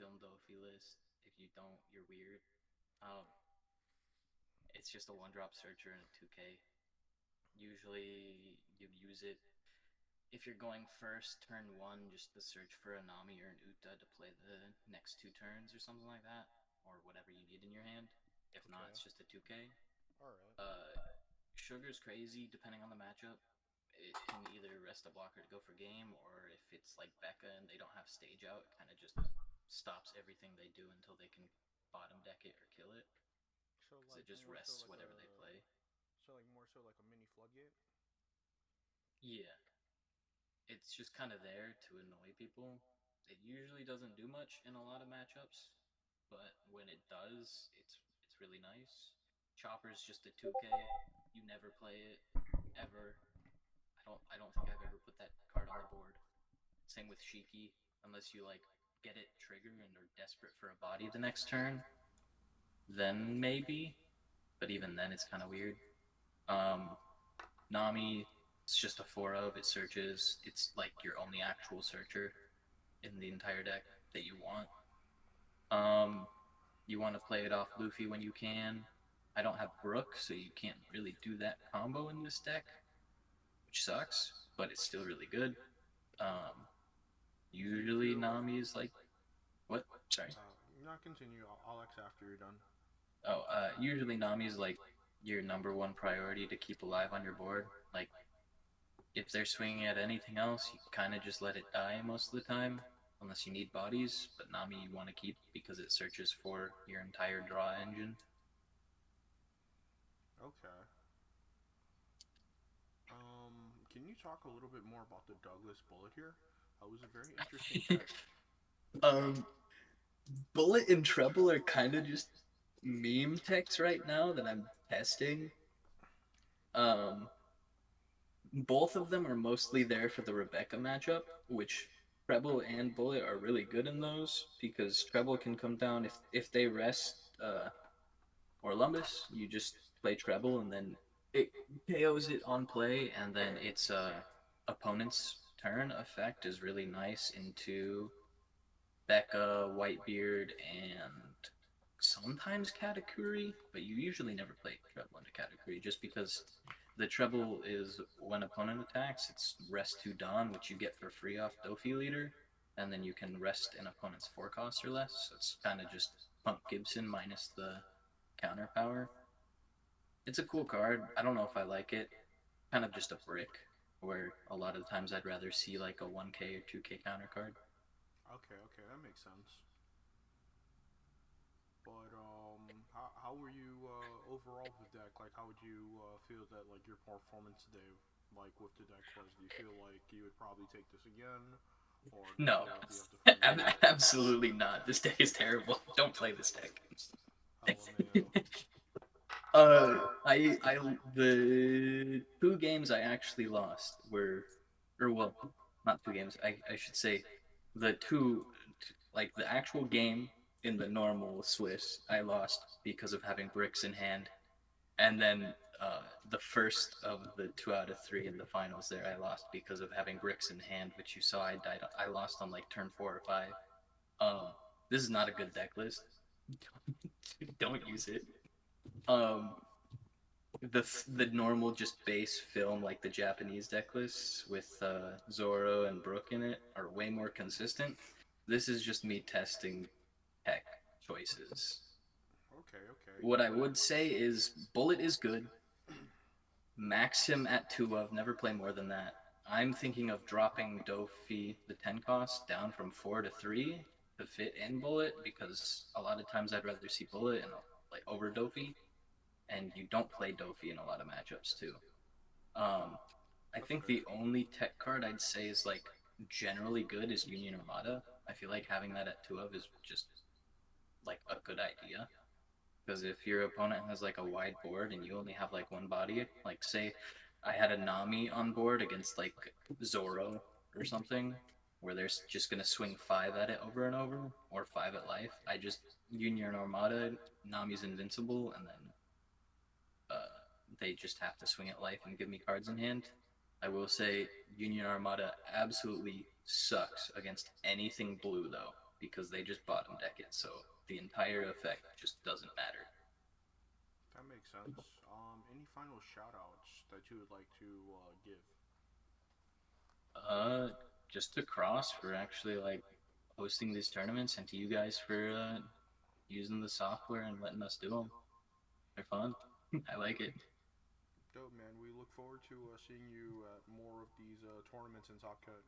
film Dofi list. If you don't, you're weird. Um, it's just a one-drop searcher in a 2K. Usually, you use it if you're going first, turn one, just to search for a Nami or an Uta to play the next 2 turns or something like that, or whatever you need in your hand. If not, Okay. it's just a 2K. All right. Uh, Sugar's crazy depending on the matchup. It can either rest a blocker to go for game, or if it's like Becca and they don't have stage out, it kind of just stops everything they do until they can bottom deck it or kill it, So because like it just more so rests like whatever they a play. more so like a mini floodgate. Yeah, it's just kind of there to annoy people. It usually doesn't do much in a lot of matchups, but when it does, it's really nice. Chopper's just a 2K. You never play it ever. I don't think I've ever put that card on the board. Same with Shiki, unless you like get it trigger and are desperate for a body the next turn, then maybe. But even then, it's kind of weird. Um, Nami, it's just a four of. It searches. It's like your only actual searcher in the entire deck that you want. Um, you want to play it off Luffy when you can. I don't have Brook, so you can't really do that combo in this deck, which sucks, but it's still really good. Um, Do you Usually feel like Nami is like what? Sorry. not continue? I'll X after you're done. Usually Nami is like your number one priority to keep alive on your board. Like if they're swinging at anything else, you kind of just let it die most of the time, unless you need bodies. But Nami you want to keep because it searches for your entire draw engine. Okay. Can you talk a little bit more about the Douglas bullet here? It was a very interesting tech. um, Bullet and Treble are kind of just meme techs right now that I'm testing. Um, Both of them are mostly there for the Rebecca matchup, which Treble and Bullet are really good in those because Treble can come down if they rest Orlumbus, you just play Treble and then it KOs it on play, and then its opponent's turn effect is really nice into Becca, Whitebeard, and sometimes Katakuri, but you usually never play Treble into Katakuri just because the treble is when opponent attacks, it's rest to Dawn, which you get for free off Dofi Leader, and then you can rest an opponent's 4 cost or less. So it's kind of just Punk Gibson minus the counter power. It's a cool card. I don't know if I like it. Kind of just a brick, where a lot of the times I'd rather see like a 1K or 2K counter card. Okay, okay, that makes sense. But how were you overall with the deck? Like, how would you feel that like your performance today, like with the deck was? Do you feel like you would probably take this again, or do you No, feel like you have to forget it? absolutely not. This deck is terrible. Don't play this deck. Oh man. The 2 games I actually lost were, or well, not 2 games. I should say, the two, like the actual game in the normal Swiss, I lost because of having bricks in hand, and then the first of the 2 out of 3 in the finals there, I lost because of having bricks in hand, which you saw I died. I lost on like turn 4 or 5. Um, this is not a good deck list. Don't use it. Um, the normal just base film like the Japanese deck lists with Zoro and Brook in it are way more consistent. This is just me testing tech choices. Okay, okay. What I would say is Bullet is good. Max him at 2 of, never play more than that. I'm thinking of dropping Dofi, the 10 cost, down from 4 to 3 to fit in Bullet because a lot of times I'd rather see Bullet and like over Dofi, and you don't play Dofi in a lot of matchups too. Um, I That's think fair. the only tech card I'd say is like generally good is Union Armada. I feel like having that at 2 of is just like a good idea. Because if your opponent has like a wide board and you only have like one body, like say I had a Nami on board against like Zoro or something, where they're just gonna swing 5 at it over and over, or 5 at life, I just Union Armada, Nami's invincible, and then uh, they just have to swing at life and give me cards in hand. I will say Union Armada absolutely sucks against anything blue though. because they just bottom deck it, so the entire effect just doesn't matter. That makes sense. Any final shout outs that you would like to give? Uh, just to Cross for actually like hosting these tournaments, and to you guys for using the software and letting us do them. They're fun. I like it. Dope, man. We look forward to seeing you at more of these tournaments in Top Cut.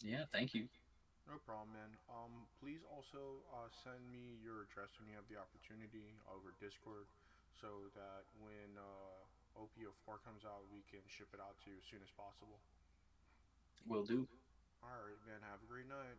Yeah, thank you. No problem, man. Please also send me your address when you have the opportunity over Discord, so that when OP04 comes out, we can ship it out to you as soon as possible. Will do. All right, man. Have a great night.